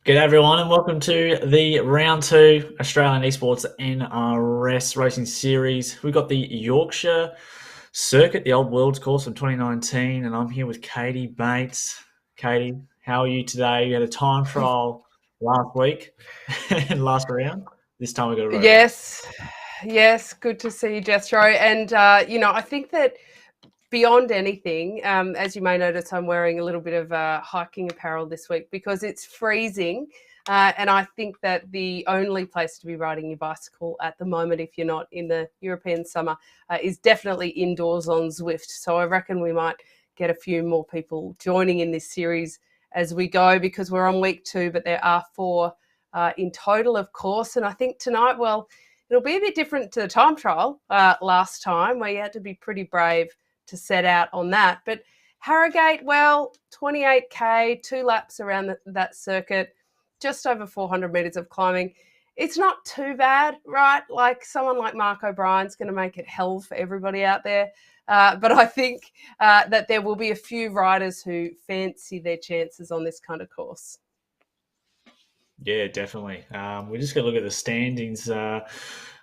G'day everyone and welcome to the round two Australian Esports NRS Racing Series. We've got the Yorkshire Circuit, the old Worlds course from 2019, and I'm here with Katie Bates. Katie, how are you today? You had a time trial last week and last round. This time we got a road race. Yes, yes, good to see you, Jethro. And I think that beyond anything, as you may notice, I'm wearing a little bit of hiking apparel this week because it's freezing. And I think that the only place to be riding your bicycle at the moment, if you're not in the European summer, is definitely indoors on Zwift. So I reckon we might get a few more people joining in this series as we go, because we're on week 2, but there are 4 in total, of course. And I think tonight, well, it'll be a bit different to the time trial last time, where you had to be pretty brave to set out on that. But Harrogate, well, 28k, 2 laps around that circuit, just over 400 metres of climbing. It's not too bad, right? Like someone like Mark O'Brien's going to make it hell for everybody out there. But I think that there will be a few riders who fancy their chances on this kind of course. Yeah, definitely. We just got to look at the standings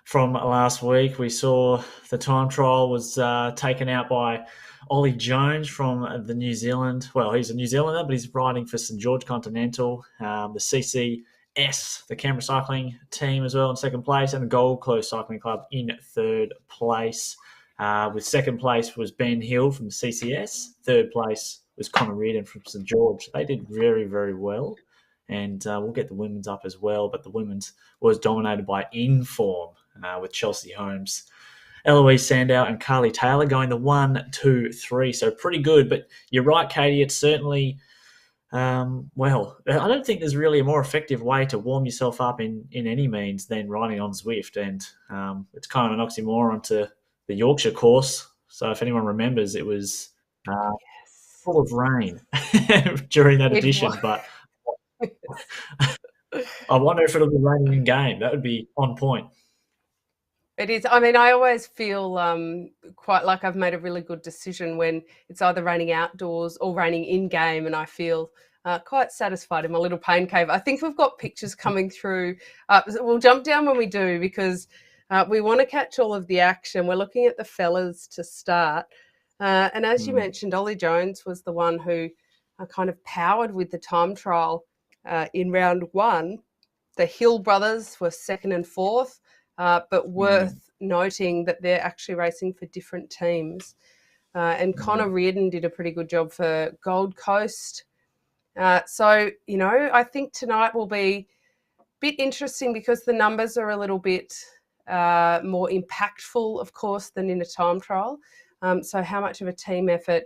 from last week. We saw the time trial was taken out by Ollie Jones from the New Zealand. Well, he's a New Zealander, but he's riding for St George Continental, the CCS, the Canberra Cycling Team as well in second place, and the Gold Coast Cycling Club in third place. With second place was Ben Hill from the CCS. Third place was Connor Reardon from St George. They did very, very well, and we'll get the women's up as well. But the women's was dominated by Inform with Chelsea Holmes, Eloise Sandow, and Carly Taylor going the 1, 2, 3. So pretty good. But you're right, Katie. It's certainly well, I don't think there's really a more effective way to warm yourself up in any means than riding on Zwift, and it's kind of an oxymoron to the Yorkshire course. So if anyone remembers, it was uh, Yes, full of rain during that it edition, was. but I wonder if it'll be raining in game. That would be on point. It is. I mean, I always feel quite like I've made a really good decision when it's either raining outdoors or raining in game, and I feel quite satisfied in my little pain cave. I think we've got pictures coming through. We'll jump down when we do, because we want to catch all of the action. We're looking at the fellas to start. And as you Mm. mentioned, Ollie Jones was the one who kind of powered with the time trial in round 1. The Hill brothers were second and fourth, but Mm. worth noting that they're actually racing for different teams. And Connor Mm. Reardon did a pretty good job for Gold Coast. I think tonight will be a bit interesting because the numbers are a little bit more impactful, of course, than in a time trial. So how much of a team effort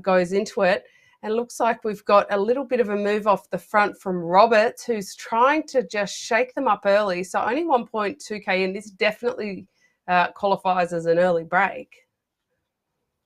goes into it? And it looks like we've got a little bit of a move off the front from Roberts, who's trying to just shake them up early. So only 1.2k in. This definitely qualifies as an early break.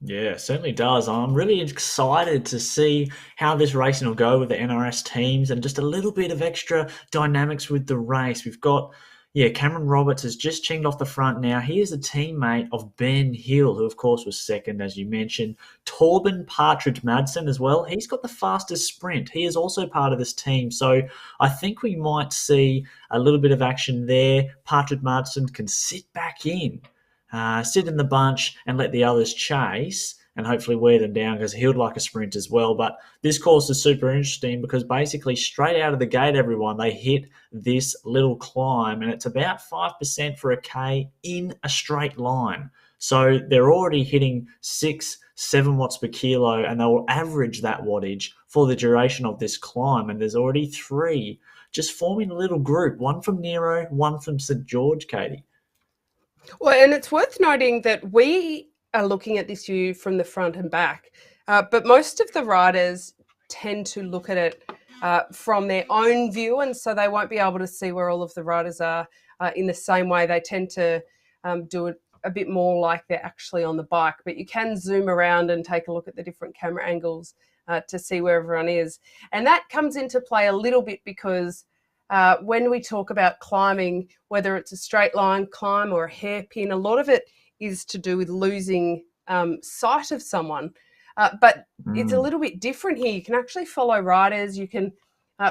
Yeah, certainly does. I'm really excited to see how this racing will go with the NRS teams and just a little bit of extra dynamics with the race. We've got, yeah, Cameron Roberts has just chinged off the front now. He is a teammate of Ben Hill, who of course was second, as you mentioned. Torben Partridge Madsen as well. He's got the fastest sprint. He is also part of this team. So I think we might see a little bit of action there. Partridge Madsen can sit back in, sit in the bunch and let the others chase and hopefully wear them down, because he would like a sprint as well. But this course is super interesting because basically straight out of the gate, everyone, they hit this little climb and it's about 5% for a K in a straight line. So they're already hitting 6, 7 watts per kilo, and they will average that wattage for the duration of this climb. And there's already 3 just forming a little group, one from Nero, one from St George, Katie. Well, and it's worth noting that we are looking at this view from the front and back, but most of the riders tend to look at it from their own view, and so they won't be able to see where all of the riders are in the same way. They tend to do it a bit more like they're actually on the bike, but you can zoom around and take a look at the different camera angles to see where everyone is. And that comes into play a little bit because when we talk about climbing, whether it's a straight line climb or a hairpin, a lot of it is to do with losing sight of someone. But it's a Mm. little bit different here. You can actually follow riders. You can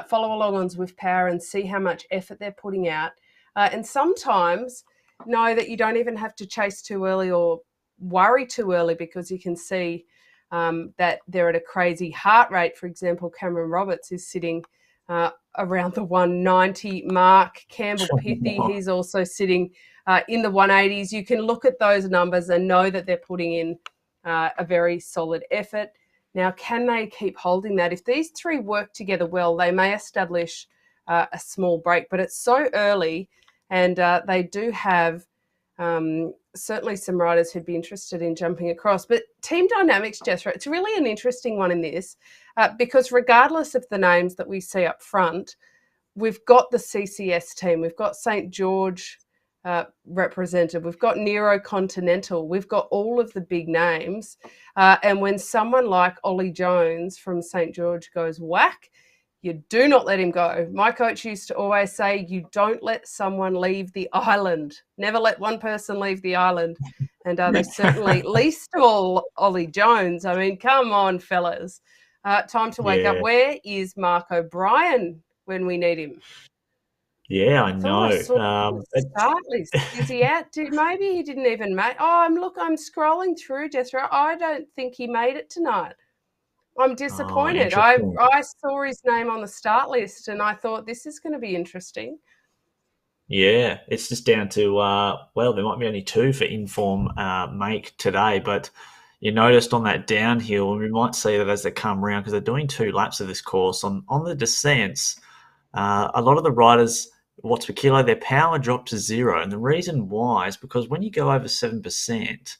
follow along on Zwift Power and see how much effort they're putting out. And sometimes know that you don't even have to chase too early or worry too early, because you can see that they're at a crazy heart rate. For example, Cameron Roberts is sitting around the 190 mark. Campbell Pithy, he's also sitting in the 180s. You can look at those numbers and know that they're putting in a very solid effort. Now, can they keep holding that? If these three work together well, they may establish a small break, but it's so early, and they do have certainly some riders who'd be interested in jumping across. But team dynamics, Jess, it's really an interesting one in this because regardless of the names that we see up front, we've got the CCS team, we've got St. George represented, we've got Nero Continental, we've got all of the big names. And when someone like Ollie Jones from St. George goes whack, you do not let him go. My coach used to always say, you don't let someone leave the island. Never let one person leave the island. And they certainly, least of all Ollie Jones. I mean, come on, fellas. Time to wake up. Yeah, Where is Mark O'Brien when we need him? yeah, I I thought I know. saw him on the start list. Is he out? Maybe he didn't even make. Oh, I'm scrolling through, Jethro. I don't think he made it tonight. I'm Oh, disappointed. interesting. I saw his name on the start list and I thought this is going to be interesting. Yeah, it's just down to well, there might be only two for inform make today, but you noticed on that downhill, and we might see that as they come around because they're doing 2 laps of this course on the descents. A lot of the riders, what's per kilo, their power dropped to zero, and the reason why is because when you go over 7%,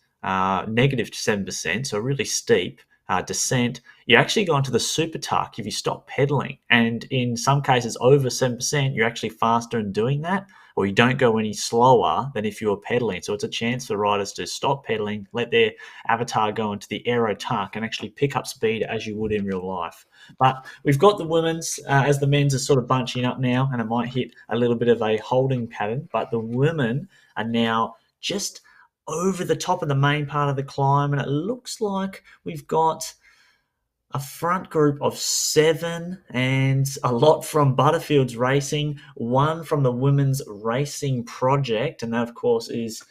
negative 7%, so a really steep descent, you actually go into the super tuck if you stop pedaling, and in some cases over 7%, you're actually faster in doing that, or you don't go any slower than if you were pedaling. So it's a chance for riders to stop pedaling, let their avatar go into the aero tuck, and actually pick up speed as you would in real life. But we've got the women's, as the men's are sort of bunching up now, and it might hit a little bit of a holding pattern. But the women are now just over the top of the main part of the climb, and it looks like we've got a front group of 7 and a lot from Butterfield's Racing, one from the Women's Racing Project, and that, of course, is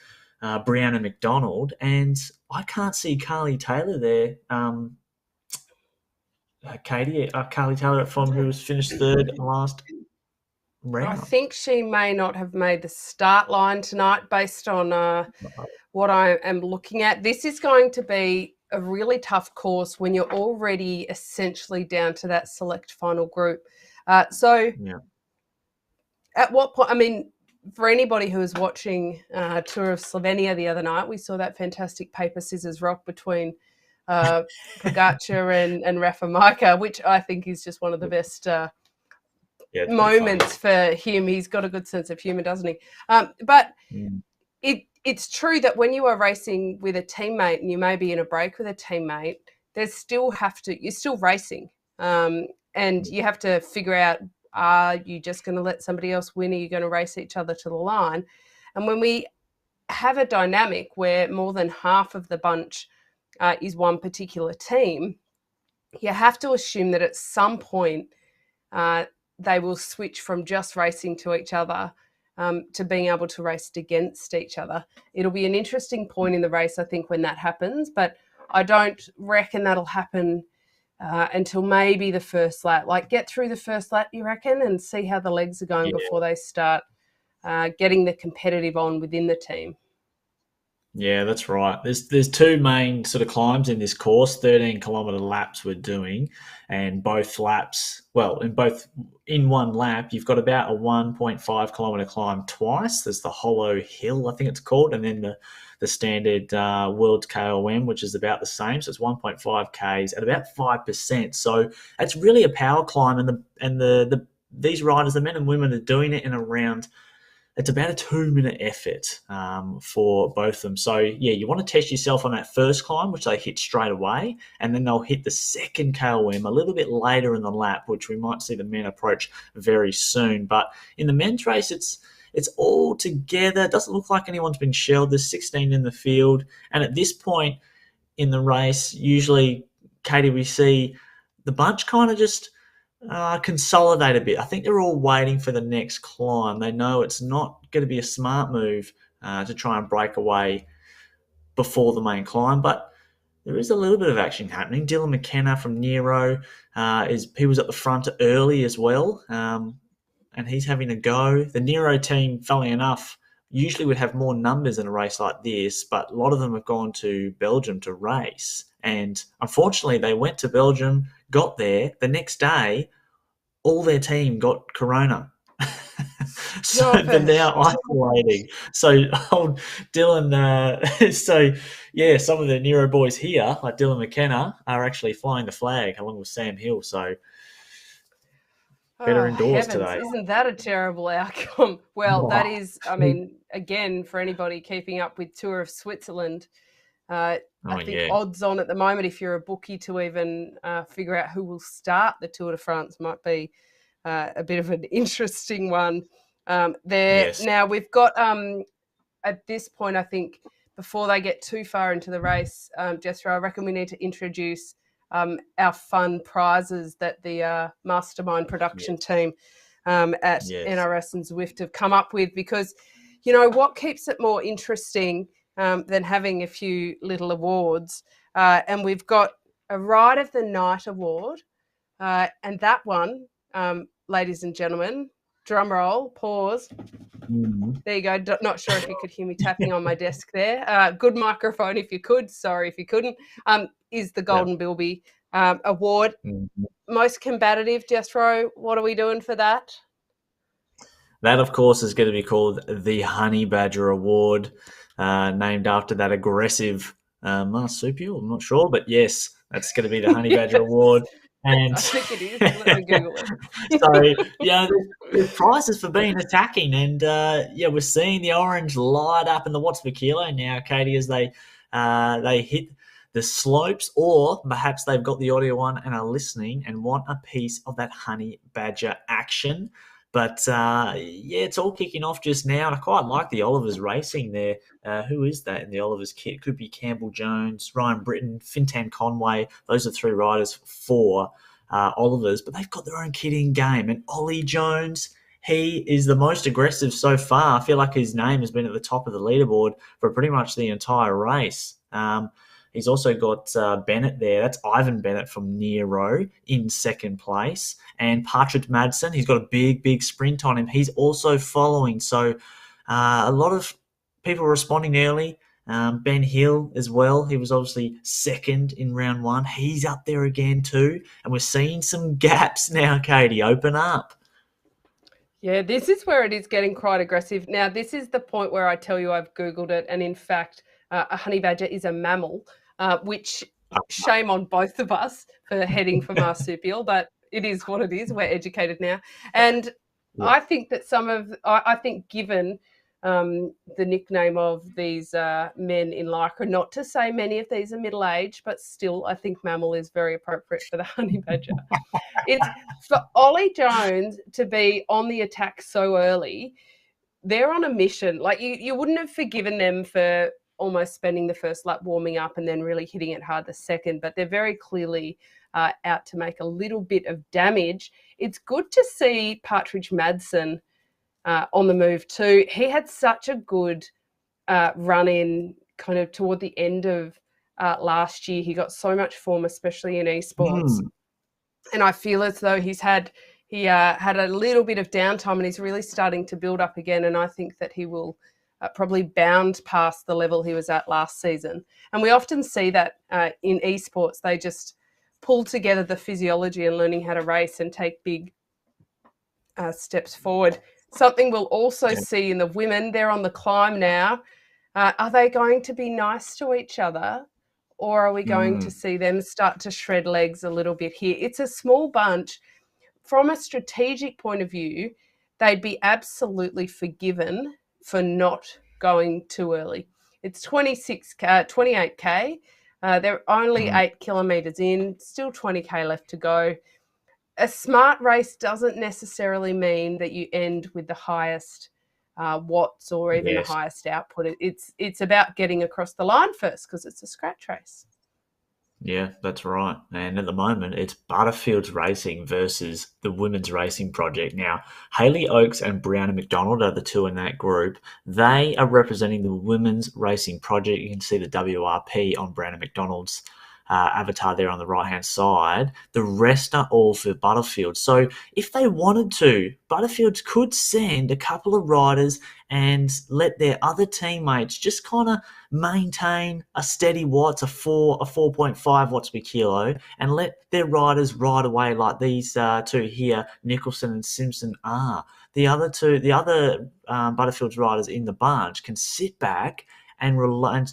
Brianna McDonald. And I can't see Carly Taylor there. Carly Taylor from who was finished third last I round. think she may not have made the start line tonight based on what I am looking at. This is going to be a really tough course when you're already essentially down to that select final group. So Yeah. at what point, I mean, for anybody who was watching Tour of Slovenia the other night, we saw that fantastic paper, scissors, rock between Pogacar and Rafa Majka, which I think is just one of the best Yeah, it's pretty funny. moments for him. He's got a good sense of humour, doesn't he? But Mm. it's true that when you are racing with a teammate and you may be in a break with a teammate, you're still racing. And you have to figure out, are you just going to let somebody else win? Are you going to race each other to the line? And when we have a dynamic where more than half of the bunch is one particular team, you have to assume that at some point they will switch from just racing to each other to being able to race against each other. It'll be an interesting point in the race, I think, when that happens, but I don't reckon that'll happen until maybe the first lap. Like, get through the first lap, you reckon, and see how the legs are going Yeah. before they start getting the competitive on within the team. Yeah, that's right. There's 2 main sort of climbs in this course. 13-kilometer laps we're doing, and both laps. Well, in one lap, you've got about a 1.5-kilometer climb twice. There's the Hollow Hill, I think it's called, and then the standard World KOM, which is about the same. So it's 1.5 k's at about 5%. So it's really a power climb, and these riders, the men and women, are doing it in around. It's about a 2-minute effort for both of them. So, yeah, you want to test yourself on that first climb, which they hit straight away, and then they'll hit the second KOM a little bit later in the lap, which we might see the men approach very soon. But in the men's race, it's all together. It doesn't look like anyone's been shelled. There's 16 in the field. And at this point in the race, usually, Katie, we see the bunch kind of just consolidate a bit. I think they're all waiting for the next climb. They know it's not going to be a smart move to try and break away before the main climb, but there is a little bit of action happening. Dylan McKenna from Nero he was at the front early as well, and he's having a go. The Nero team, funnily enough, usually would have more numbers in a race like this, but a lot of them have gone to Belgium to race. And unfortunately, they went to Belgium, got there. The next day, all their team got corona. So Oh, they're now isolating. So old Dylan, so yeah, some of the Nero boys here, like Dylan McKenna, are actually flying the flag along with Sam Hill. So better oh, indoors heavens. today. Isn't that a terrible outcome? Well, that Oh, is, I mean, again, for anybody keeping up with Tour of Switzerland, I oh think yeah, odds on at the moment, if you're a bookie, to even figure out who will start the Tour de France might be a bit of an interesting one. There yes. now we've got at this point, I think before they get too far into the race, Jethro, I reckon we need to introduce our fun prizes that the Mastermind production Yes. team at Yes. NRS and Zwift have come up with, because you know what keeps it more interesting than having a few little awards, and we've got a Ride of the Night award, and that one, ladies and gentlemen, drum roll, pause. Mhm. There you go. Not sure if you could hear me tapping on my desk there. Good microphone if you could. Sorry if you couldn't. Is the Yeah. Golden Bilby Award. Mhm. Most combative, Jethro. What are we doing for that? That, of course, is going to be called the Honey Badger Award, named after that aggressive marsupial. I'm not sure, but yes, that's going to be the Honey Badger Yes, Award. And I think it is. Let me Google so, it. yeah, there's prizes for being attacking. And yeah, we're seeing the orange light up in the watts per kilo now, Katie, as they hit the slopes, or perhaps they've got the audio on and are listening and want a piece of that Honey Badger action. But yeah, it's all kicking off just now, and I quite like the Olivers racing there. Who is that in the Olivers kit? Could be Campbell Jones, Ryan Britton, Fintan Conway. Those are three riders for Olivers, but they've got their own kit in game. And Ollie Jones, he is the most aggressive so far. I feel like his name has been at the top of the leaderboard for pretty much the entire race. He's also got Bennett there. That's Ivan Bennett from Nero in second place. And Partridge Madsen, he's got a big, big sprint on him. He's also following. So a lot of people responding early. Ben Hill as well. He was obviously second in round one. He's up there again too. And we're seeing some gaps now, Katie, open up. Yeah, this is where it is getting quite aggressive. Now, this is the point where I tell you I've Googled it, and in fact, a honey badger is a mammal, which shame on both of us for heading for marsupial, but it is what it is. We're educated now. And Yeah. I think that I think given the nickname of these men in Lycra, not to say many of these are middle aged, but still, I think mammal is very appropriate for the honey badger. It's for Ollie Jones to be on the attack so early. They're on a mission. Like you wouldn't have forgiven them for almost spending the first lap warming up and then really hitting it hard the second, but they're very clearly out to make a little bit of damage. It's good to see Partridge Madsen on the move too. He had such a good run in kind of toward the end of last year. He got so much form, especially in esports, Mm, and I feel as though he had a little bit of downtime and he's really starting to build up again. And I think that he will probably bound past the level he was at last season. And we often see that in esports, they just pull together the physiology and learning how to race and take big steps forward. Something we'll also yeah. see in the women, they're on the climb now. Are they going to be nice to each other? Or are we going to Mm, see them start to shred legs a little bit here? It's a small bunch. From a strategic point of view, they'd be absolutely forgiven for not going too early. It's 28K. They're only mm, 8 kilometres in, still 20K left to go. A smart race doesn't necessarily mean that you end with the highest watts or even the yes. highest output. It's about getting across the line first because it's a scratch race. Yeah, that's right. And at the moment, it's Butterfield's Racing versus the Women's Racing Project. Now, Haley Oakes and Brianna McDonald are the two in that group. They are representing the Women's Racing Project. You can see the WRP on Brianna McDonald's avatar there on the right hand side. The rest are all for Butterfield. So, if they wanted to, Butterfields could send a couple of riders and let their other teammates just kind of maintain a steady watts, a 4.5 watts per kilo, and let their riders ride away like these two here, Nicholson and Simpson are. The other Butterfields riders in the bunch can sit back and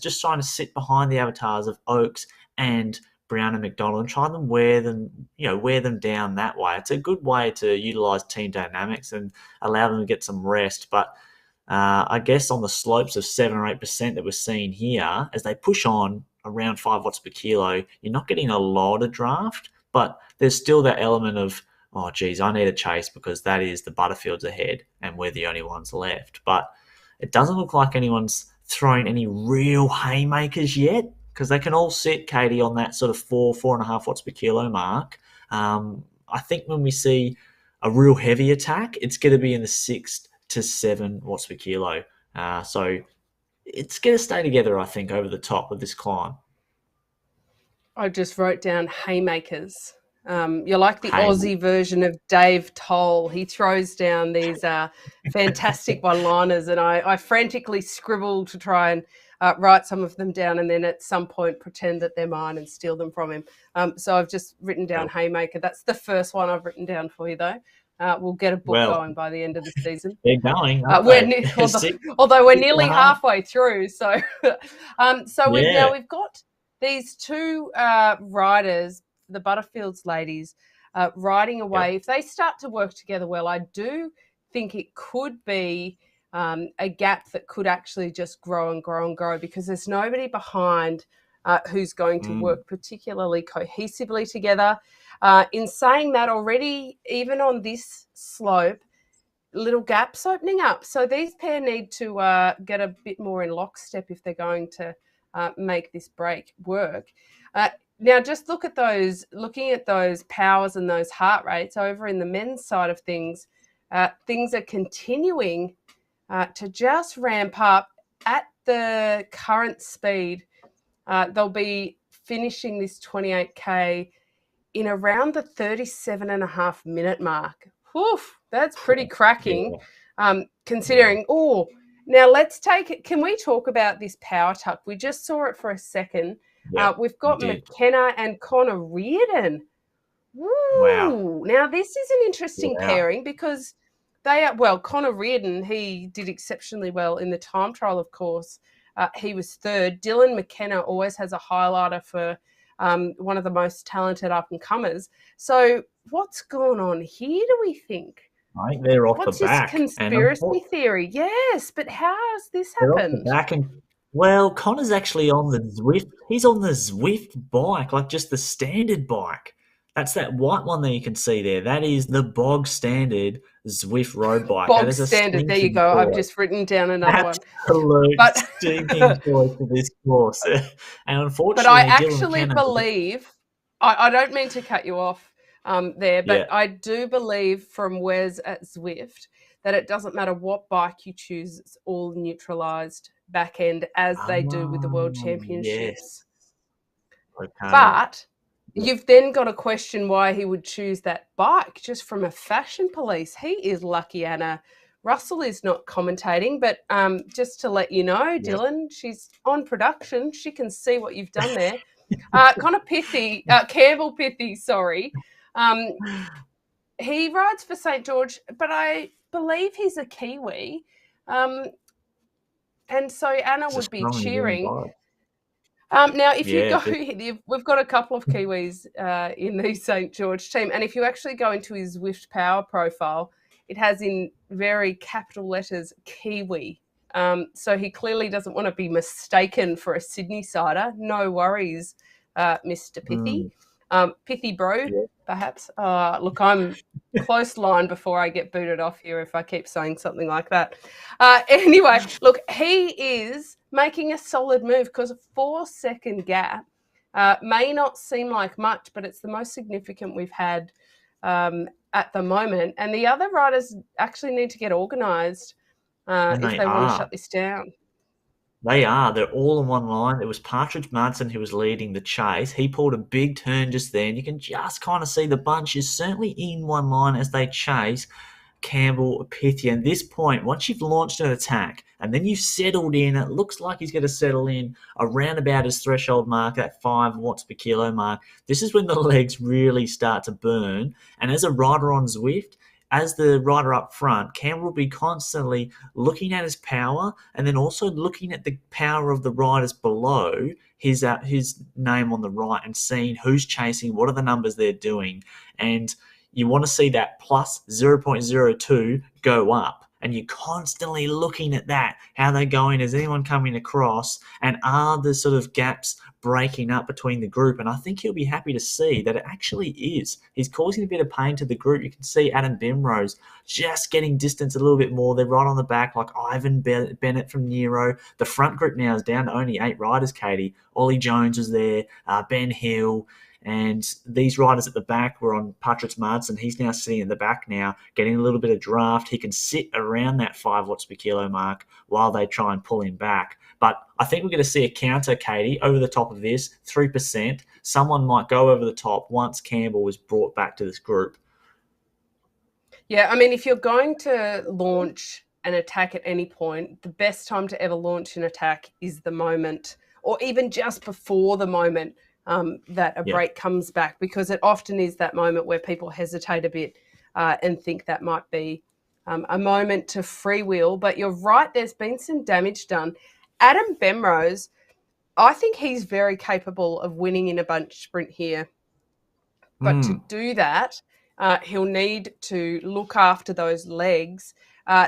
just trying to sit behind the avatars of Oaks and Brown and McDonald and try and wear them down that way. It's a good way to utilize team dynamics and allow them to get some rest, but I guess on the slopes of 7 or 8% that we're seeing here, as they push on around 5 watts per kilo, you're not getting a lot of draft, but there's still that element of, oh, geez, I need a chase because that is the Butterfields ahead and we're the only ones left. But it doesn't look like anyone's thrown any real haymakers yet because they can all sit, Katie, on that sort of 4.5 watts per kilo mark. I think when we see a real heavy attack, it's going to be in the 6 to 7 watts per kilo. So it's going to stay together, I think, over the top of this climb. I just wrote down haymakers. You're like the Hey, Aussie version of Dave Toll. He throws down these fantastic one-liners, and I frantically scribble to try and write some of them down, and then at some point pretend that they're mine and steal them from him. So I've just written down haymaker. That's the first one I've written down for you, though. We'll get a book well, going by the end of the season. they're going, aren't they? Although we're Six and nearly a half. halfway through, so Yeah. we've got these two riders, the Butterfields ladies, riding away. Yep. If they start to work together well, I do think it could be a gap that could actually just grow and grow and grow because there's nobody behind who's going to Mm. work particularly cohesively together. In saying that, already, even on this slope, little gaps opening up. So these pair need to get a bit more in lockstep if they're going to make this break work. Now, just looking at those powers and those heart rates over in the men's side of things, things are continuing to just ramp up at the current speed. They'll be finishing this 28K in around the 37.5 minute mark. Oof, that's pretty cracking. Yeah. Yeah. Considering, now let's take it. Can we talk about this power tuck? We just saw it for a second. Yep. We've We got did. McKenna and Connor Reardon. Wow. Woo! Now, this is an interesting Wow. pairing because Connor Reardon, he did exceptionally well in the time trial, of course. He was third. Dylan McKenna always has a highlighter for one of the most talented up-and-comers. So what's going on here, do we think? I think they're off the What's this back. And conspiracy theory? Yes, but how has this they're off the happened? back. And, well, Connor's actually on the Zwift. He's on the Zwift bike, like just the standard bike. That's that white one that you can see there. That is the bog standard Zwift road bike. That Bog is a standard. There you stinking go. I've choice. just written down another one. Absolute But stinking choice for this course. And But I unfortunately, Dylan actually McKenna. believe, I don't mean to cut you off there, but Yeah. I do believe from Wes at Zwift that it doesn't matter what bike you choose, it's all neutralised back end as they do with the World Yes. Championships. Okay. But Yeah. you've then got to question why he would choose that bike just from a fashion police. He is lucky, Anna. Russell is not commentating, but just to let you know, Yeah. Dylan, she's on production. She can see what you've done there. Kind of pithy, Campbell Pithy, sorry. He rides for St. George, but I believe he's a Kiwi. And so Anna It's a would be strong New Zealand cheering. vibe. Now, if you Yeah. go, we've got a couple of Kiwis in the St. George team, and if you actually go into his Zwift Power profile, it has in very capital letters Kiwi. So he clearly doesn't want to be mistaken for a Sydney sider. No worries, Mr. Pithy. Mm, Pithy bro, yeah. perhaps. Look, I'm close line before I get booted off here if I keep saying something like that. Anyway, look, he is making a solid move because a 4-second gap May not seem like much, but it's the most significant we've had at the moment. And the other riders actually need to get organised And if they they want to are. shut this down. They are. They're all in one line. It was Partridge Madsen who was leading the chase. He pulled a big turn just then. You can just kind of see the bunch is certainly in one line as they chase Campbell, Pythia. At this point, once you've launched an attack and then you've settled in, it looks like he's going to settle in around about his threshold mark, that 5 watts per kilo mark. This is when the legs really start to burn. And as a rider on Zwift, as the rider up front, Campbell will be constantly looking at his power and then also looking at the power of the riders below his name on the right and seeing who's chasing, what are the numbers they're doing. And you want to see that plus 0.02 go up. And you're constantly looking at that. How they're going, is anyone coming across? And are the sort of gaps breaking up between the group? And I think he'll be happy to see that it actually is. He's causing a bit of pain to the group. You can see Adam Bimrose just getting distance a little bit more. They're right on the back, like Ivan Bennett from Nero. The front group now is down to only 8 riders, Katie. Ollie Jones was there, Ben Hill. And these riders at the back were on Patrick Madsen. He's now sitting at the back now, getting a little bit of draft. He can sit around that 5 watts per kilo mark while they try and pull him back. But I think we're going to see a counter, Katie, over the top of this, 3%. Someone might go over the top once Campbell is brought back to this group. Yeah, I mean, if you're going to launch an attack at any point, the best time to ever launch an attack is the moment, or even just before the moment that a Yep. break comes back, because it often is that moment where people hesitate a bit and think that might be a moment to freewheel. But you're right, there's been some damage done. Adam Bemrose, I think he's very capable of winning in a bunch sprint here. But to Mm. do that, he'll need to look after those legs.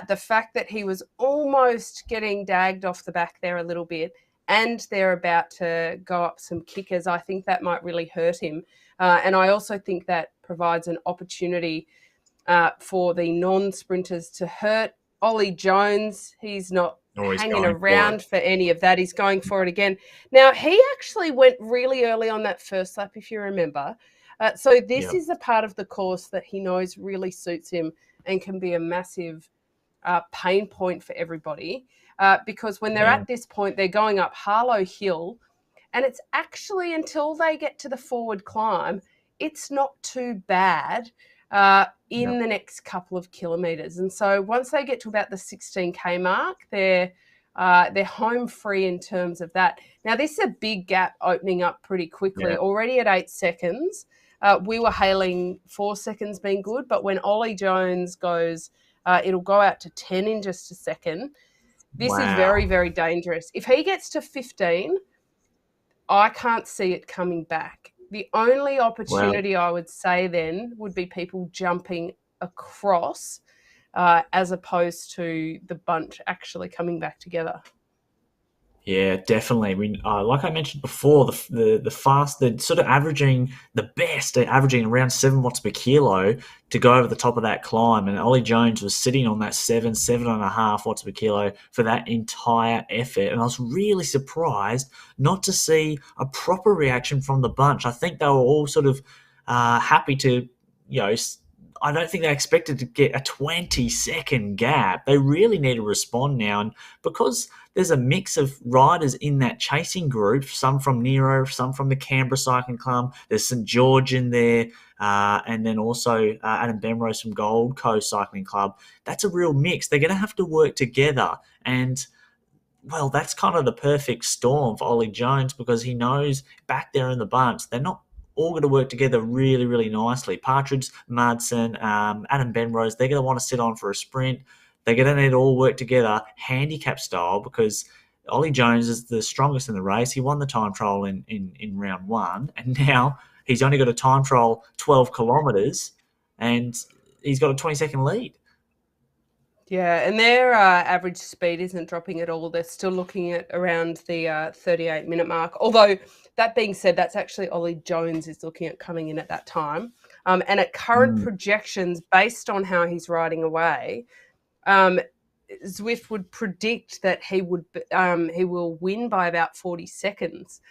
The fact that he was almost getting dagged off the back there a little bit, and they're about to go up some kickers, I think that might really hurt him. And I also think that provides an opportunity for the non-sprinters to hurt Ollie Jones. He's not Oh, he's hanging going for it. around for any of that. He's going for it again. Now, he actually went really early on that first lap, if you remember. So this Yep. is a part of the course that he knows really suits him and can be a massive pain point for everybody. Because when they're Yeah. at this point, they're going up Harlow Hill, and it's actually until they get to the forward climb, it's not too bad in Yep. the next couple of kilometres. And so once they get to about the 16K mark, they're home free in terms of that. Now, this is a big gap opening up pretty quickly, Yeah. already at 8 seconds. We were hailing 4 seconds being good, but when Ollie Jones goes, it'll go out to 10 in just a second. This is very, Wow. very dangerous. If he gets to 15, I can't see it coming back. The only Well, opportunity I would say then would be people jumping across as opposed to the bunch actually coming back together. yeah, definitely. Like I mentioned before, they're sort of averaging the best. They're averaging around 7 watts per kilo to go over the top of that climb, and Ollie Jones was sitting on that 7.5 watts per kilo for that entire effort. And I was really surprised not to see a proper reaction from the bunch. I think they were all sort of happy to, you know. I don't think they expected to get a 20-second gap. They really need to respond now, and because there's a mix of riders in that chasing group, some from Nero, some from the Canberra Cycling Club. There's St George in there, and then also Adam Bemrose from Gold Coast Cycling Club. That's a real mix. They're going to have to work together, and well, that's kind of the perfect storm for Ollie Jones because he knows back there in the bunch, they're not all going to work together really, really nicely. Partridge, Madsen, Adam Benrose, they're going to want to sit on for a sprint. They're going to need to all work together handicap style because Ollie Jones is the strongest in the race. He won the time trial in round one, and now he's only got a time trial 12 kilometres, and he's got a 20-second lead. Yeah, and their average speed isn't dropping at all. They're still looking at around the 38-minute mark. Although, that being said, that's actually Ollie Jones is looking at coming in at that time. And at current Mm, projections, based on how he's riding away, um, Zwift would predict that he will win by about 40 seconds.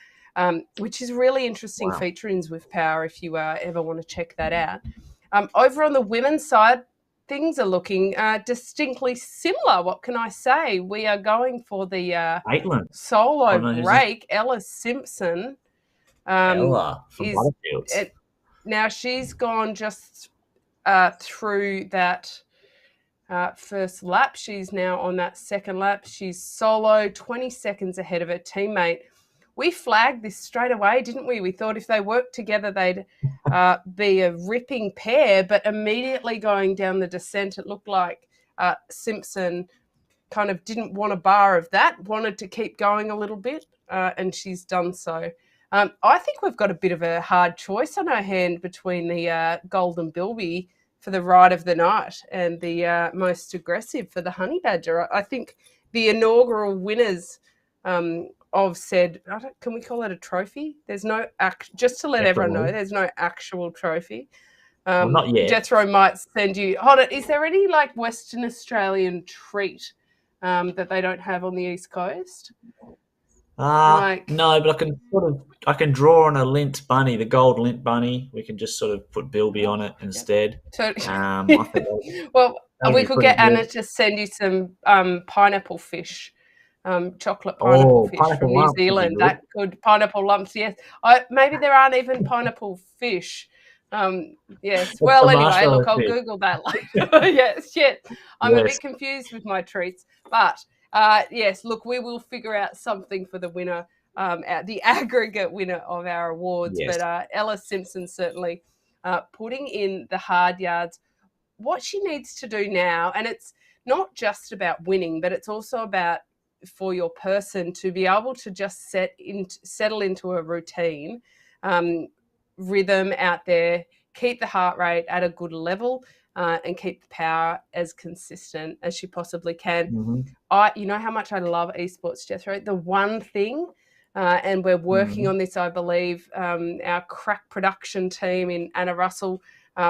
which is a really interesting Wow. feature in Zwift Power if you ever want to check that out. Over on the women's side, things are looking distinctly similar. What can I say? We are going for the Maitland. Oh, solo no, who's this? break. Ella Simpson Ella from is Butterfields. it, now she's gone just through that first lap. She's now on that second lap. She's solo, 20 seconds ahead of her teammate. We flagged this straight away, didn't we? We thought if they worked together, they'd be a ripping pair, but immediately going down the descent, it looked like Simpson kind of didn't want a bar of that, wanted to keep going a little bit, and she's done so. I think we've got a bit of a hard choice on our hand between the Golden Bilby for the ride of the night and the most aggressive for the Honey Badger. I think the inaugural winners of said, can we call it a trophy? There's no just to let everyone know, Definitely. there's no actual trophy. Well, not yet. Jethro might send you. Hold on, is there any like Western Australian treat that they don't have on the East Coast? Like, No, but I can draw on a lint bunny, the gold lint bunny. We can just sort of put Bilby on it yep. instead. So, I think well, that'll we be could pretty get Anna good. to send you some pineapple fish, chocolate pineapple Oh, fish from pineapple New lumps would be Zealand. good. That good pineapple lumps. Yes, maybe there aren't even pineapple fish. Yes. A Well, anyway, marshmallow look, I'll fish. Google that later. Yes, yes. I'm a Yes. bit confused with my treats, but yes. Look, we will figure out something for the winner, the aggregate winner of our awards. Yes. But Ella Simpson certainly putting in the hard yards. What she needs to do now, and it's not just about winning, but it's also about for your person to be able to just settle into a routine, rhythm out there, keep the heart rate at a good level, and keep the power as consistent as she possibly can. Mm-hmm. You know how much I love esports, Jethro. The one thing, and we're working Mm-hmm. on this, I believe. Our crack production team in Anna Russell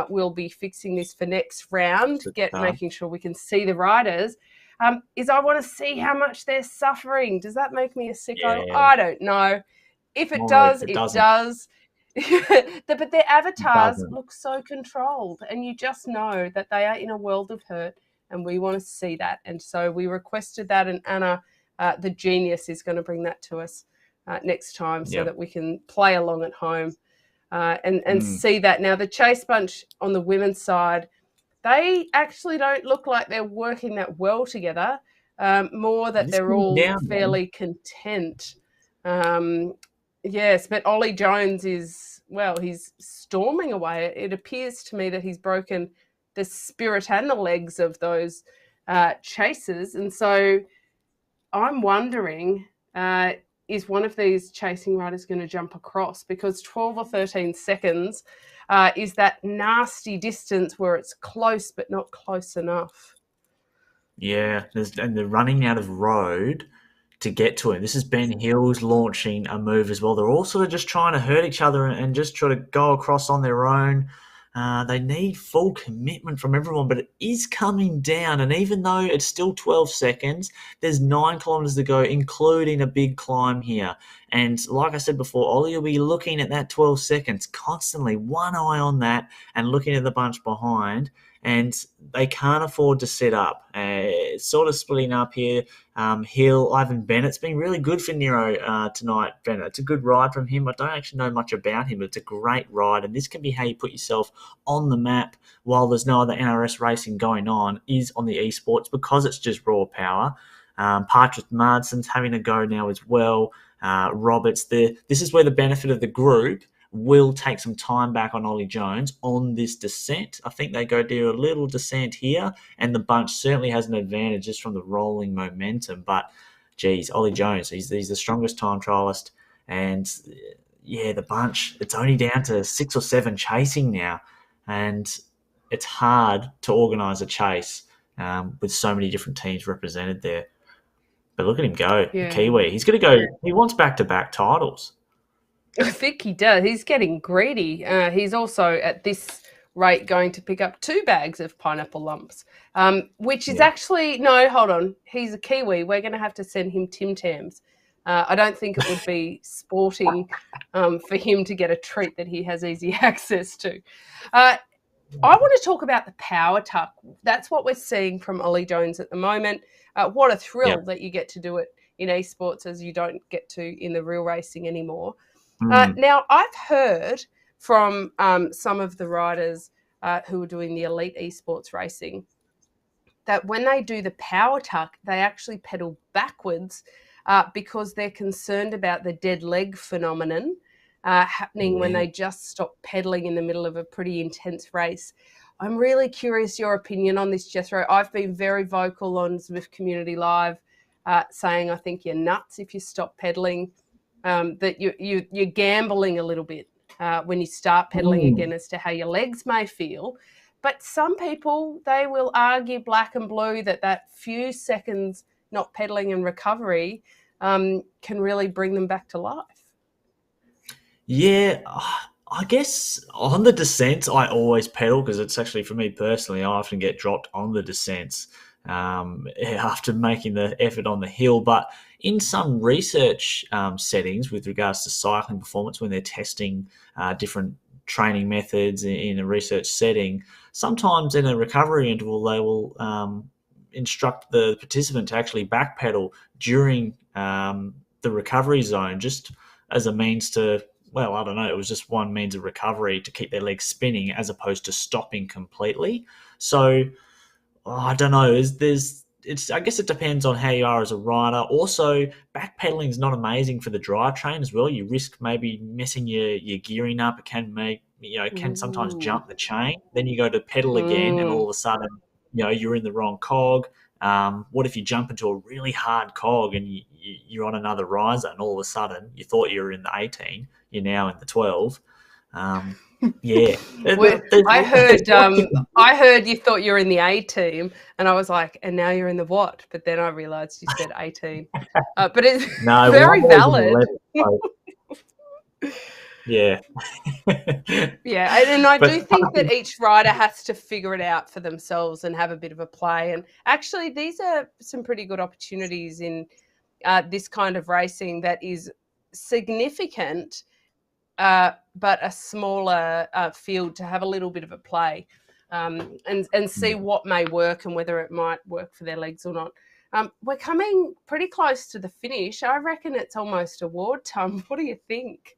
will be fixing this for next round, making sure we can see the riders. Is I want to see how much they're suffering. Does that make me a sicko? Yeah. I don't know. If it No, does, it it doesn't. does. But their It avatars doesn't. look so controlled, and you just know that they are in a world of hurt, and we want to see that. And so we requested that, and Anna, the genius, is going to bring that to us next time so Yep. that we can play along at home and Mm. see that. Now, the Chase Bunch on the women's side, they actually don't look like they're working that well together. More that This they're coming all down, though. fairly content. Yes, but Ollie Jones he's storming away. It appears to me that he's broken the spirit and the legs of those chasers. And so I'm wondering, is one of these chasing riders going to jump across? Because 12 or 13 seconds is that nasty distance where it's close but not close enough. Yeah, and they're running out of road to get to him. This is Ben Hills launching a move as well. They're all sort of just trying to hurt each other and just try to go across on their own. They need full commitment from everyone, but it is coming down. And even though it's still 12 seconds, there's 9 kilometres to go, including a big climb here. And like I said before, Ollie will be looking at that 12 seconds constantly, one eye on that and looking at the bunch behind. And they can't afford to sit up. It's sort of splitting up here. Hill, Ivan Bennett's been really good for Nero tonight. Bennett, it's a good ride from him. I don't actually know much about him, but it's a great ride, and this can be how you put yourself on the map while there's no other NRS racing going on. Is on the esports because it's just raw power. Partridge Marsden's having a go now as well. Roberts, this is where the benefit of the group will take some time back on Ollie Jones on this descent. I think they go do a little descent here, and the bunch certainly has an advantage just from the rolling momentum. But, geez, Ollie Jones, he's the strongest time trialist. And, yeah, the bunch, it's only down to 6 or 7 chasing now. And it's hard to organise a chase with so many different teams represented there. But look at him go, the Yeah, Kiwi. He's going to go, he wants back-to-back titles. I think he does. He's getting greedy. He's also at this rate going to pick up 2 bags of pineapple lumps, which is Yeah. actually no. Hold on, he's a Kiwi. We're going to have to send him Tim Tams I don't think it would be sporting for him to get a treat that he has easy access to. I want to talk about the power tuck. That's what we're seeing from Ollie Jones at the moment. What a thrill Yep. that you get to do it in esports as you don't get to in the real racing anymore. Mm. Now, I've heard from some of the riders who are doing the elite esports racing that when they do the power tuck, they actually pedal backwards because they're concerned about the dead leg phenomenon happening when Yeah. they just stop pedaling in the middle of a pretty intense race. I'm really curious your opinion on this, Jethro. I've been very vocal on Zwift Community Live, saying I think you're nuts if you stop pedaling, that you're gambling a little bit when you start pedaling Mm. again as to how your legs may feel. But some people, they will argue black and blue that few seconds not pedaling and recovery can really bring them back to life. Yeah, I guess on the descents, I always pedal because it's actually for me personally. I often get dropped on the descents after making the effort on the hill. But in some research settings with regards to cycling performance, when they're testing different training methods in a research setting, sometimes in a recovery interval, they will instruct the participant to actually backpedal during the recovery zone, just as a means to, well, I don't know, it was just one means of recovery to keep their legs spinning as opposed to stopping completely. So I don't know. I guess it depends on how you are as a rider. Also, backpedaling is not amazing for the drivetrain as well. You risk maybe messing your gearing up. It can it can sometimes Ooh. jump the chain. Then you go to pedal again, and all Mm. of a sudden, you're in the wrong cog. What if you jump into a really hard cog and you're on another riser, and all of a sudden you thought you were in the 18, you're now in the 12. Um, yeah, Well, there's lots you can do. I heard you thought you were in the A team, and I was like, and now you're in the what? But then I realised you said 18. But it's No, well, I'm very always in the valid. 11th, so yeah. Yeah, and I do But think that each rider has to figure it out for themselves and have a bit of a play. And actually, these are some pretty good opportunities in this kind of racing that is significant, but a smaller field to have a little bit of a play and see what may work and whether it might work for their legs or not. We're coming pretty close to the finish. I reckon it's almost award time. What do you think?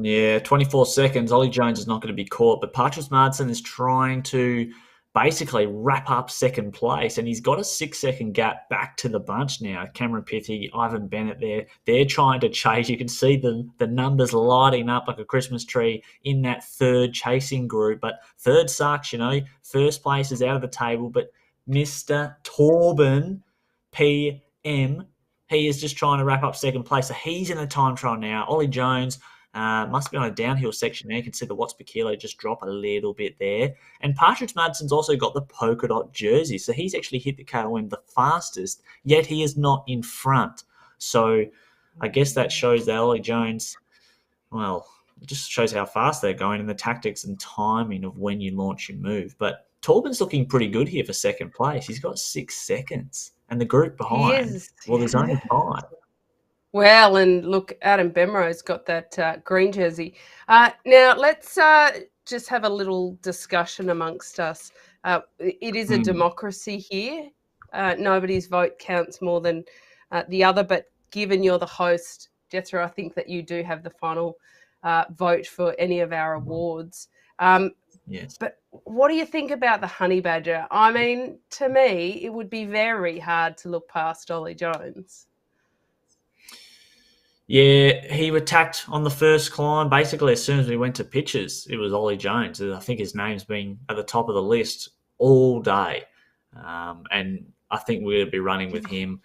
yeah, 24 seconds. Ollie Jones is not going to be caught, but Patrick Madsen is trying to basically wrap up second place, and he's got a 6 second gap back to the bunch now. Cameron Pithy, Ivan Bennett there. They're trying to chase. You can see the numbers lighting up like a Christmas tree in that third chasing group, but third sucks. First place is out of the table, but Mr. Torben, PM, he is just trying to wrap up second place. So he's in a time trial now. Ollie Jones must be on a downhill section there. You can see the watts per kilo just drop a little bit there. And Partridge Madsen's also got the polka dot jersey, so he's actually hit the KOM the fastest, yet he is not in front. So I guess that shows that Ollie Jones, well, it just shows how fast they're going and the tactics and timing of when you launch your move. But Torben's looking pretty good here for second place. He's got 6 seconds. And the group He behind, is, well, there's only yeah. five. Well, and look, Adam Bemro's got that green jersey. Now, let's just have a little discussion amongst us. It is a Hmm. democracy here. Nobody's vote counts more than the other, but given you're the host, Jethro, I think that you do have the final vote for any of our awards. Um, Yes. but what do you think about the honey badger? I mean, to me, it would be very hard to look past Ollie Jones. Yeah, he attacked on the first climb. Basically, as soon as we went to pitches, it was Ollie Jones. I think his name's been at the top of the list all day. And I think we're going to be running with him.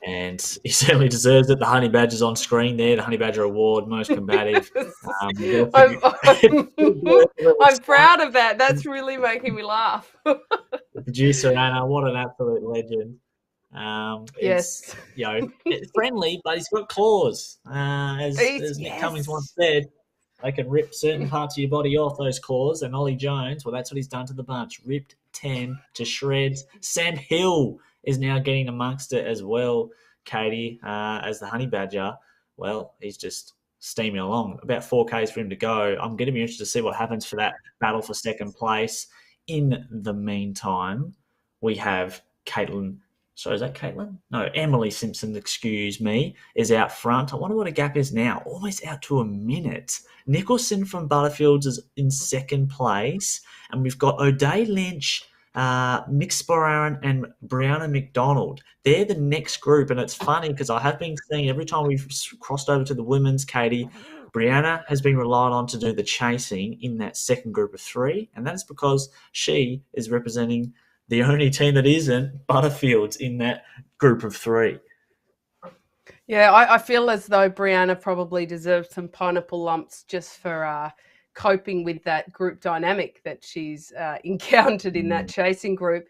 And he certainly deserves it. The Honey Badger's on screen there. The Honey Badger Award, most combative. I'm, It's pretty good. I'm proud of that. That's really making me laugh. The producer, Anna, what an absolute legend. It's Yes. it's friendly, but he's got claws. As Nick Cummings once Yes. said, they can rip certain parts of your body off, those claws. And Ollie Jones, well, that's what he's done to the bunch. Ripped 10 to shreds. Sam Hill is now getting amongst it as well. Katie, as the Honey Badger, well, he's just steaming along. About 4Ks for him to go. I'm going to be interested to see what happens for that battle for second place. In the meantime, we have Caitlin. So is that Caitlin? No, Emily Simpson, excuse me, is out front. I wonder what a gap is now. Almost out to a minute. Nicholson from Butterfields is in second place. And we've got O'Day Lynch, Nick Sporaran, and Brianna McDonald. They're the next group. And it's funny because I have been seeing every time we've crossed over to the women's, Katie, Brianna has been relied on to do the chasing in that second group of three. And that is because she is representing the only team that isn't Butterfields in that group of three. Yeah, I feel as though Brianna probably deserves some pineapple lumps just for coping with that group dynamic that she's encountered in that chasing group.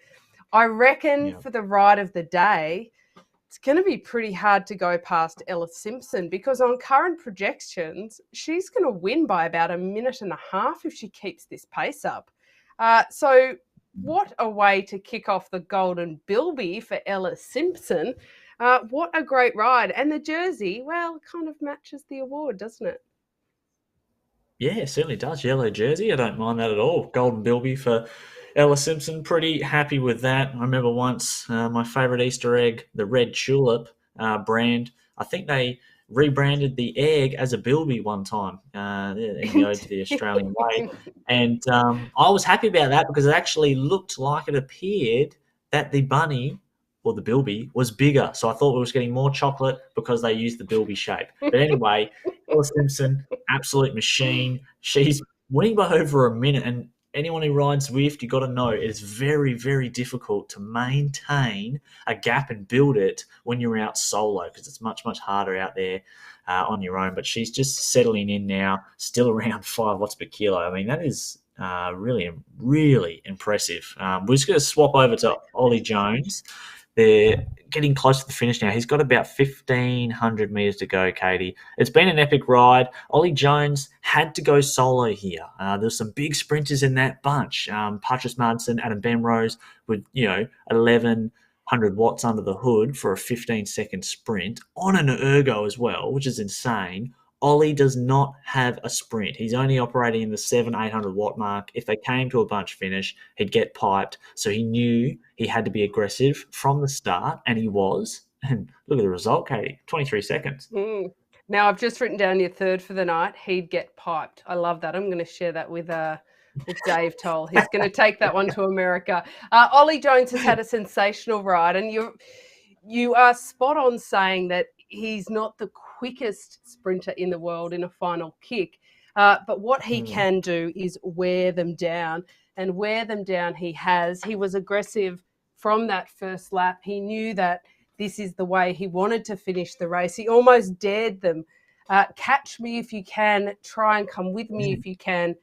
I reckon for the ride of the day, it's going to be pretty hard to go past Ella Simpson because on current projections, she's going to win by about a minute and a half if she keeps this pace up. So what a way to kick off the Golden Bilby for Ella Simpson. What a great ride. And the jersey, well, kind of matches the award, doesn't it? Yeah, it certainly does. Yellow jersey. I don't mind that at all. Golden Bilby for Ella Simpson. Pretty happy with that. I remember once my favourite Easter egg, the Red Tulip brand. I think they rebranded the egg as a Bilby one time in the ode to the Australian way. And I was happy about that because it actually looked like it appeared that the bunny or the Bilby was bigger. So I thought we was getting more chocolate because they used the Bilby shape. But anyway, Ella Simpson, absolute machine. She's winning by over a minute. And anyone who rides Zwift, you got to know it's very, very difficult to maintain a gap and build it when you're out solo because it's much, much harder out there on your own. But she's just settling in now, still around 5 watts per kilo. I mean, that is really, really impressive. We're just going to swap over to Ollie Jones. They're getting close to the finish now. He's got about 1,500 metres to go, Katie. It's been an epic ride. Ollie Jones had to go solo here. There's some big sprinters in that bunch. Patrice Martinson, Adam Benrose with, 1,100 watts under the hood for a 15-second sprint on an ergo as well, which is insane. Ollie does not have a sprint. He's only operating in the 700-800 watt mark. If they came to a bunch finish, he'd get piped. So he knew he had to be aggressive from the start, and he was. And look at the result, Katie, 23 seconds. Now, I've just written down your third for the night. He'd get piped. I love that. I'm going to share that with Dave Toll. He's going to take that one to America. Ollie Jones has had a sensational ride, and you are spot on saying that he's not the quickest sprinter in the world in a final kick. But what he can do is wear them down, and wear them down he has. He was aggressive from that first lap. He knew that this is the way he wanted to finish the race. He almost dared them. Catch me if you can. Try and come with me if you can.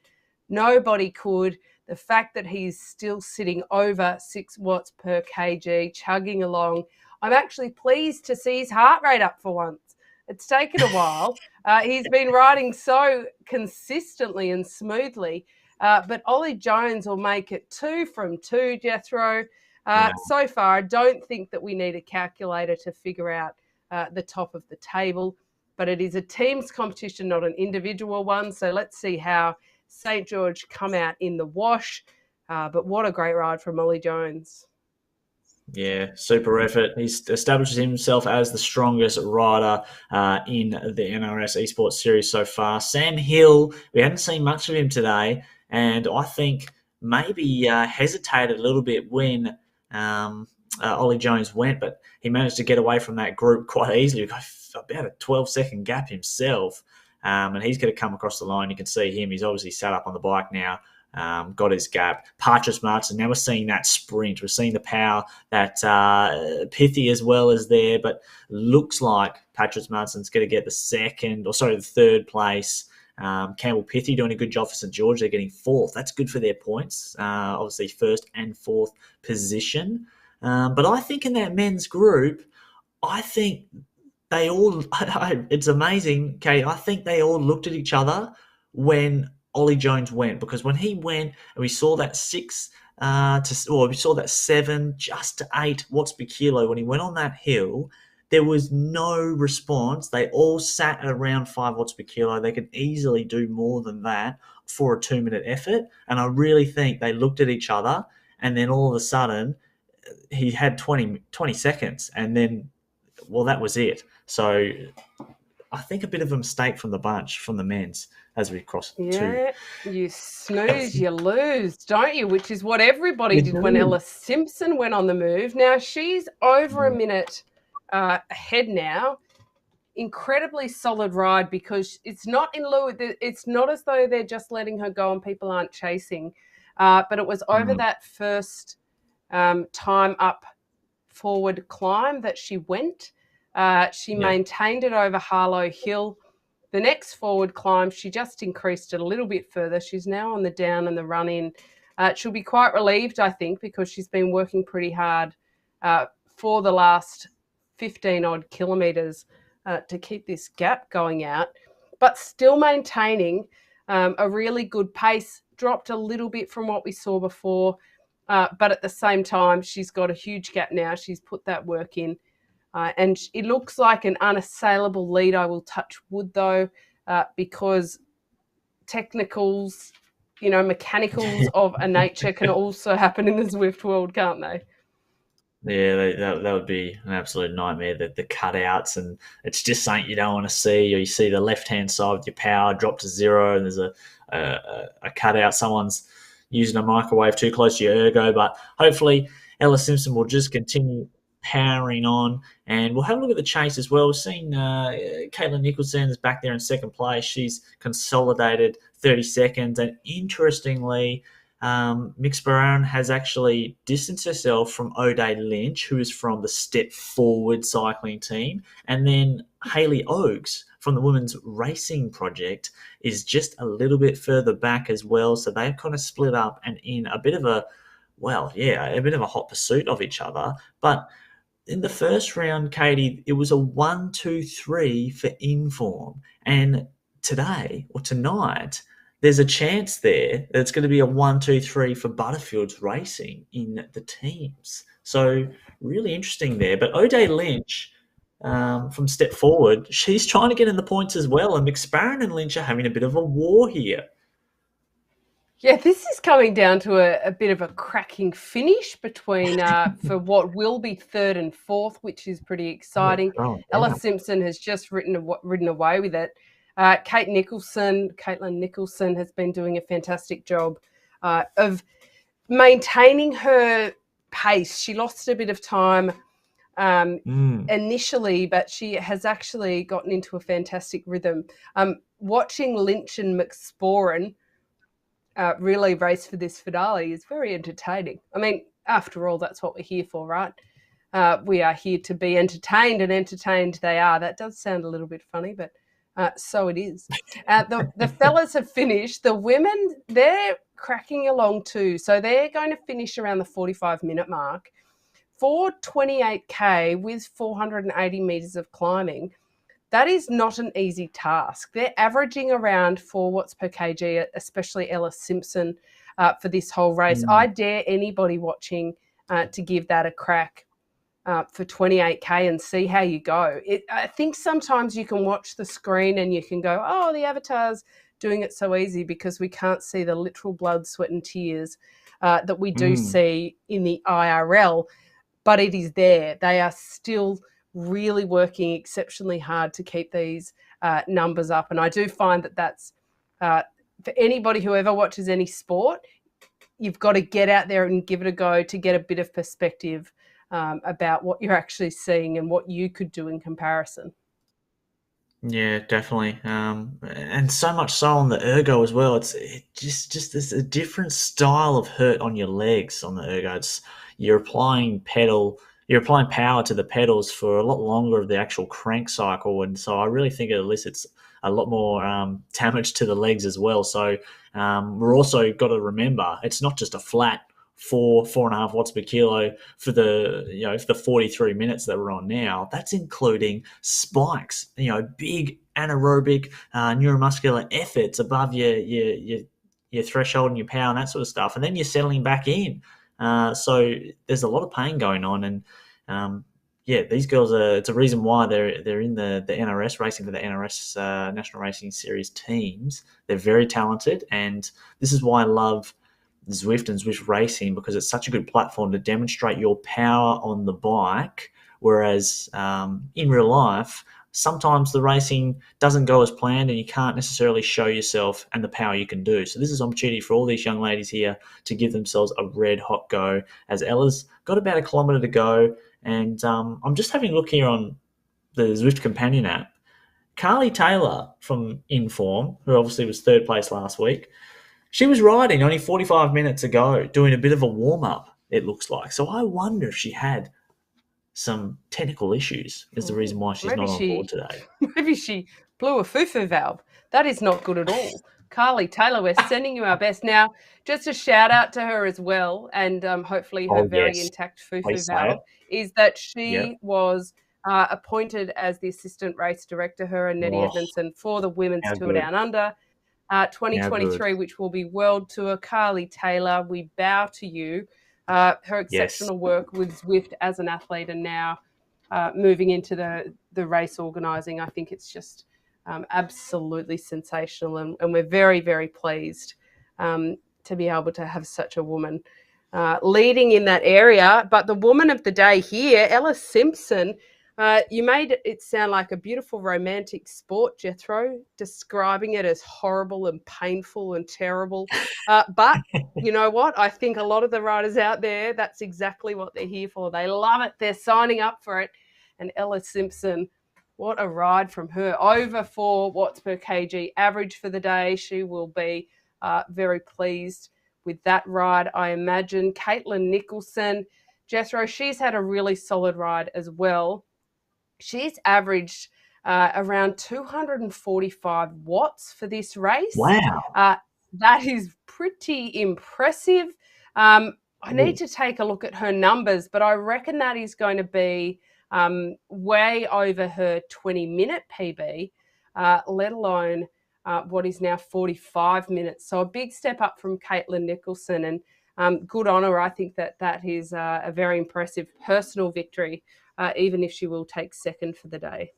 Nobody could. The fact that he's still sitting over 6 watts per kg, chugging along. I'm actually pleased to see his heart rate up for once. It's taken a while. He's been riding so consistently and smoothly. But Ollie Jones will make it 2 from 2, Jethro. So far, I don't think that we need a calculator to figure out the top of the table. But it is a team's competition, not an individual one. So let's see how St. George come out in the wash. But what a great ride from Ollie Jones. Yeah, super effort. He's established himself as the strongest rider in the NRS Esports series so far. Sam Hill, we hadn't seen much of him today, and I think maybe hesitated a little bit when Ollie Jones went, but he managed to get away from that group quite easily. Got about a 12-second gap himself, and he's going to come across the line. You can see him. He's obviously sat up on the bike now. Got his gap. Patrice Martinson, now we're seeing that sprint. We're seeing the power that Pithy as well is there, but looks like Patrice Martinson's going to get the third place. Campbell Pithy doing a good job for St. George. They're getting 4th. That's good for their points. Obviously, 1st and 4th position. But I think in that men's group, I think they all, it's amazing, Kate. I think they all looked at each other when Ollie Jones went, because when he went and we saw that 7 just to 8 watts per kilo when he went on that hill, There was no response. They all sat at around 5 watts per kilo. They could easily do more than that for a 2 minute effort. And I really think they looked at each other, and then all of a sudden he had 20 seconds, and then, well, that was it. So I think a bit of a mistake from the bunch, from the men's, as we cross to. Yeah, you snooze, you lose, don't you? Which is what everybody You did when do. Ella Simpson went on the move. Now she's over a Yeah. minute ahead now. Incredibly solid ride because it's not in lieu. It's not as though they're just letting her go and people aren't chasing. But it was over Mm. that first time up forward climb that she went. She Yeah. maintained it over Harlow Hill. The next forward climb, she just increased it a little bit further. She's now on the down and the run in. She'll be quite relieved, I think, because she's been working pretty hard for the last 15 odd kilometres to keep this gap going out, but still maintaining a really good pace. Dropped a little bit from what we saw before, but at the same time, she's got a huge gap now. She's put that work in. And it looks like an unassailable lead. I will touch wood though, because technicals, mechanicals of a nature can also happen in the Zwift world, can't they? Yeah, that would be an absolute nightmare. The cutouts, and it's just something you don't want to see. Or you see the left hand side with your power drop to zero, and there's a cutout. Someone's using a microwave too close to your ergo. But hopefully, Ella Simpson will just continue powering on, and we'll have a look at the chase as well. We've seen Caitlin Nicholson is back there in second place. She's consolidated 30 seconds, and interestingly, Mick Sparrow has actually distanced herself from O'Day Lynch, who is from the Step Forward cycling team, and then Hayley Oakes from the Women's Racing Project is just a little bit further back as well. So they've kind of split up and in a bit of a, well, yeah, a bit of a hot pursuit of each other. But in the first round, Katie, it was a 1, 2, 3 for inform. And today or tonight, there's a chance there that it's going to be a 1, 2, 3 for Butterfield's racing in the teams. So really interesting there. But O'Day Lynch from Step Forward, she's trying to get in the points as well. And McSparren and Lynch are having a bit of a war here. Yeah, this is coming down to a bit of a cracking finish between for what will be third and fourth, which is pretty Yeah, exciting. throwing Ella down. Simpson has just ridden away with it. Caitlin Nicholson has been doing a fantastic job of maintaining her pace. She lost a bit of time Mm. initially, but she has actually gotten into a fantastic rhythm. Watching Lynch and McSporran relay race for this finale is very entertaining. I mean, after all, that's what we're here for, right? We are here to be entertained, and entertained they are. That does sound a little bit funny, but so it is. The fellas have finished. The women, they're cracking along too. So they're going to finish around the 45-minute mark for 28K with 480 metres of climbing. That is not an easy task. They're averaging around 4 watts per kg, especially Ella Simpson, for this whole race. Mm. I dare anybody watching to give that a crack for 28K and see how you go. I think sometimes you can watch the screen and you can go, oh, the avatar's doing it so easy, because we can't see the literal blood, sweat and tears that we do Mm. see in the IRL, but it is there. They are still really working exceptionally hard to keep these numbers up. And I do find that that's for anybody who ever watches any sport, you've got to get out there and give it a go to get a bit of perspective about what you're actually seeing and what you could do in comparison. Yeah, definitely. And so much so on the ergo as well. It just there's a different style of hurt on your legs on the ergo. You're applying power to the pedals for a lot longer of the actual crank cycle, and so I really think it elicits a lot more damage to the legs as well. So we're also got to remember it's not just a flat 4.5 watts per kilo for for the 43 minutes that we're on now. That's including spikes, big anaerobic neuromuscular efforts above your threshold and your power and that sort of stuff, and then you're settling back in. So there's a lot of pain going on, and yeah, these girls are. It's a reason why they're in the NRS racing for the NRS National Racing Series teams. They're very talented, and this is why I love Zwift and Zwift racing because it's such a good platform to demonstrate your power on the bike. Whereas in real life, sometimes the racing doesn't go as planned, and you can't necessarily show yourself and the power you can do. So this is an opportunity for all these young ladies here to give themselves a red hot go. As Ella's got about a kilometre to go, and I'm just having a look here on the Zwift Companion app. Carly Taylor from Inform, who obviously was third place last week, she was riding only 45 minutes ago, doing a bit of a warm up, it looks like. So I wonder if she had some technical issues, is the reason why she's Maybe not on board she, today. maybe she blew a foo-foo valve. That is not good at all. Carly Taylor, we're sending you our best. Now, just a shout out to her as well, and hopefully her Oh, very yes. intact foo-foo Please say valve, it. is that Yep. she was appointed as the assistant race director, her and Nettie Oh, Edmondson, for the Women's how Tour good. Down Under How good. 2023, which will be World Tour. Carly Taylor, we bow to you. Her Yes. exceptional work with Zwift as an athlete and now moving into the race organising, I think it's just absolutely sensational, and we're very, very pleased to be able to have such a woman leading in that area. But the woman of the day here, Ella Simpson, you made it sound like a beautiful romantic sport, Jethro, describing it as horrible and painful and terrible. But you know what? I think a lot of the riders out there, that's exactly what they're here for. They love it. They're signing up for it. And Ella Simpson, what a ride from her. Over 4 watts per kg average for the day. She will be very pleased with that ride, I imagine. Caitlin Nicholson, Jethro, she's had a really solid ride as well. She's averaged around 245 watts for this race. Wow. That is pretty impressive. I need Ooh. to take a look at her numbers, but I reckon that is going to be way over her 20-minute PB, let alone what is now 45 minutes. So a big step up from Caitlin Nicholson, and good on her. I think that is a very impressive personal victory, even if she will take second for the day.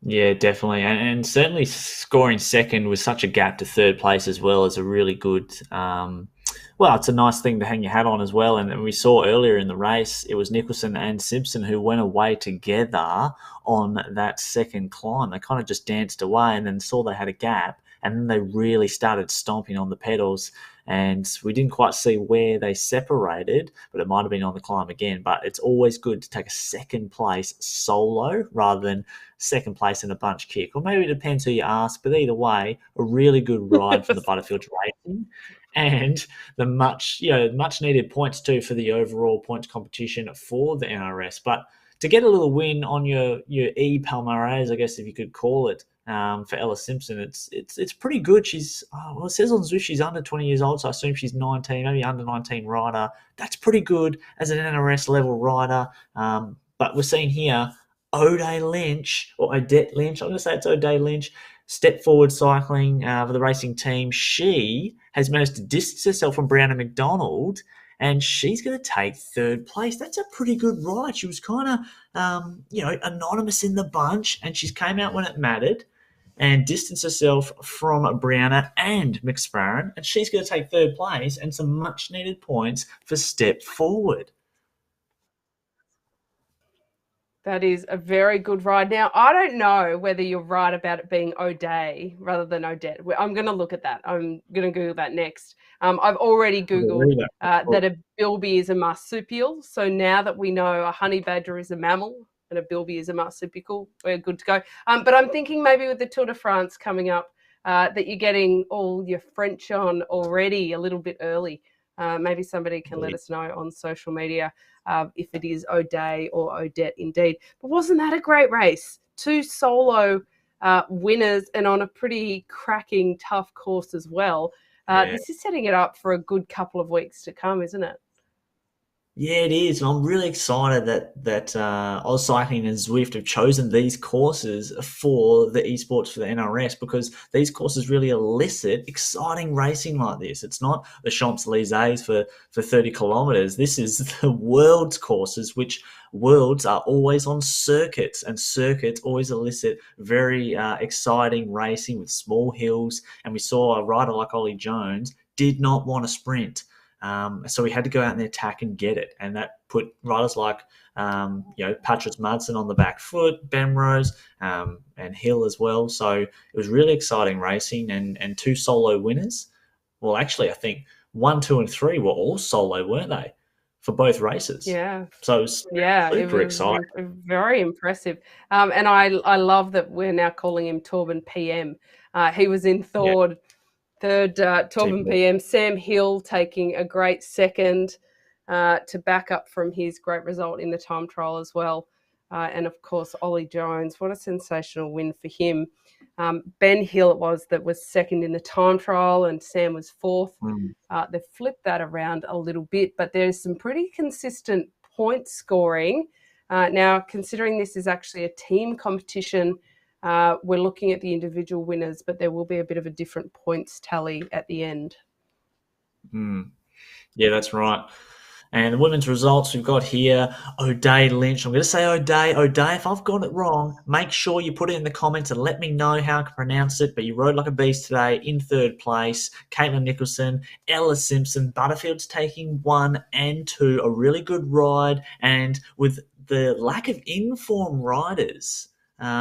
Yeah, definitely, and certainly scoring second with such a gap to third place as well is a really good. Well, it's a nice thing to hang your hat on as well. And we saw earlier in the race, it was Nicholson and Simpson who went away together on that second climb. They kind of just danced away and then saw they had a gap, and then they really started stomping on the pedals. And we didn't quite see where they separated, but it might have been on the climb again. But it's always good to take a second place solo rather than second place in a bunch kick. Or maybe it depends who you ask, but either way, a really good ride from the Butterfield Racing, and the much needed points too for the overall points competition for the NRS. But to get a little win on your E Palmares, I guess if you could call it, for Ella Simpson, it's pretty good. She's well, it says on Zwift she's under 20 years old, so I assume she's 19, maybe under 19 rider. That's pretty good as an NRS level rider. But we're seeing here O'Day Lynch, or Odette Lynch. I'm going to say it's O'Day Lynch. Step Forward Cycling for the racing team. She has managed to distance herself from Brianna McDonald, and she's going to take third place. That's a pretty good ride. She was kind of, anonymous in the bunch, and she's came out when it mattered and distanced herself from Brianna and McSparran, and she's going to take third place and some much-needed points for Step Forward. That is a very good ride. Now, I don't know whether you're right about it being O'Day rather than Odette. I'm going to look at that. I'm going to Google that next. I've already Googled that a bilby is a marsupial. So now that we know a honey badger is a mammal and a bilby is a marsupial, we're good to go. But I'm thinking maybe with the Tour de France coming up, that you're getting all your French on already a little bit early. Maybe somebody can let us know on social media if it is O'Day or Odette indeed. But wasn't that a great race? 2 solo winners, and on a pretty cracking, tough course as well. Yeah. This is setting it up for a good couple of weeks to come, isn't it? Yeah, it is. And I'm really excited that AusCycling and Zwift have chosen these courses for the esports for the NRS, because these courses really elicit exciting racing like this. It's not the Champs Elysees for 30 kilometers. This is the world's courses, which worlds are always on circuits, and circuits always elicit very exciting racing with small hills. And we saw a rider like Ollie Jones did not want to sprint. So we had to go out and attack and get it, and that put riders like Patrick Madsen on the back foot, Bemrose, and Hill as well. So it was really exciting racing, and two solo winners. Well, actually, I think 1, 2, and 3 were all solo, weren't they, for both races? Yeah, So it was yeah, it super was exciting. very impressive. And I love that we're now calling him Torben PM. He was in Yeah, third Torben TP. PM. Sam Hill taking a great second to back up from his great result in the time trial as well. And of course, Ollie Jones, what a sensational win for him. Ben Hill it was that was second in the time trial, and Sam was fourth. Mm. They've flipped that around a little bit, but there's some pretty consistent point scoring. Now, considering this is actually a team competition, we're looking at the individual winners, but there will be a bit of a different points tally at the end. Mm. Yeah, that's right. And the women's results we've got here, O'Day Lynch. I'm going to say O'Day. O'Day, if I've got it wrong, make sure you put it in the comments and let me know how I can pronounce it. But you rode like a beast today in third place. Caitlin Nicholson, Ella Simpson, Butterfield's taking 1 and 2. A really good ride. And with the lack of informed riders,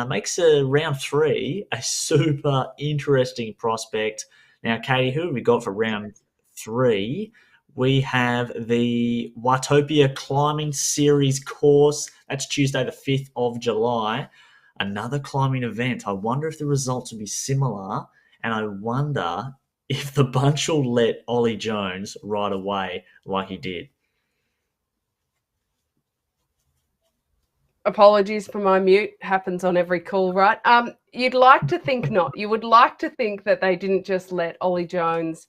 makes a round 3 a super interesting prospect. Now, Katie, who have we got for round 3? We have the Watopia Climbing Series course. That's Tuesday, the 5th of July. Another climbing event. I wonder if the results will be similar. And I wonder if the bunch will let Ollie Jones ride away like he did. Apologies for my mute. Happens on every call, right? You'd like to think not. You would like to think that they didn't just let Ollie Jones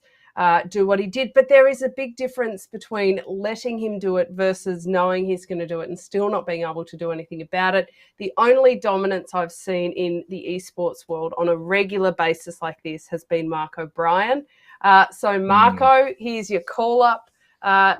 do what he did, but there is a big difference between letting him do it versus knowing he's going to do it and still not being able to do anything about it. The only dominance I've seen in the esports world on a regular basis like this has been Mark O'Brien. So, Mm. Marco, here's your call up.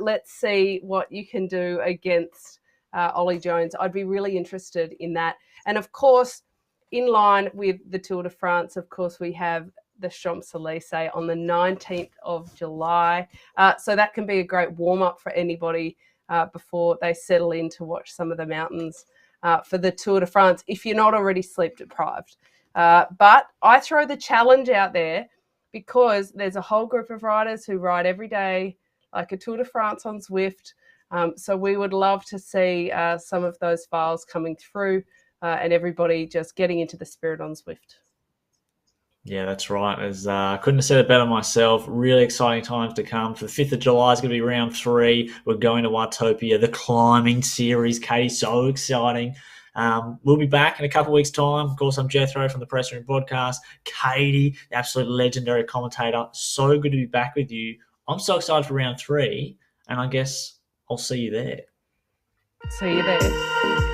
Let's see what you can do against Ollie Jones. I'd be really interested in that. And of course, in line with the Tour de France, of course, we have the Champs Elysees on the 19th of July. So that can be a great warm up for anybody before they settle in to watch some of the mountains for the Tour de France, if you're not already sleep deprived. But I throw the challenge out there because there's a whole group of riders who ride every day, like a Tour de France on Zwift. So we would love to see some of those files coming through and everybody just getting into the spirit on Zwift. Yeah, that's right. As I couldn't have said it better myself. Really exciting times to come. For the 5th of July is going to be round 3. We're going to Watopia, the climbing series. Katie, so exciting. We'll be back in a couple of weeks' time. Of course, I'm Jethro from the Press Room Podcast. Katie, the absolute legendary commentator. So good to be back with you. I'm so excited for round 3, and I guess I'll see you there. See you there.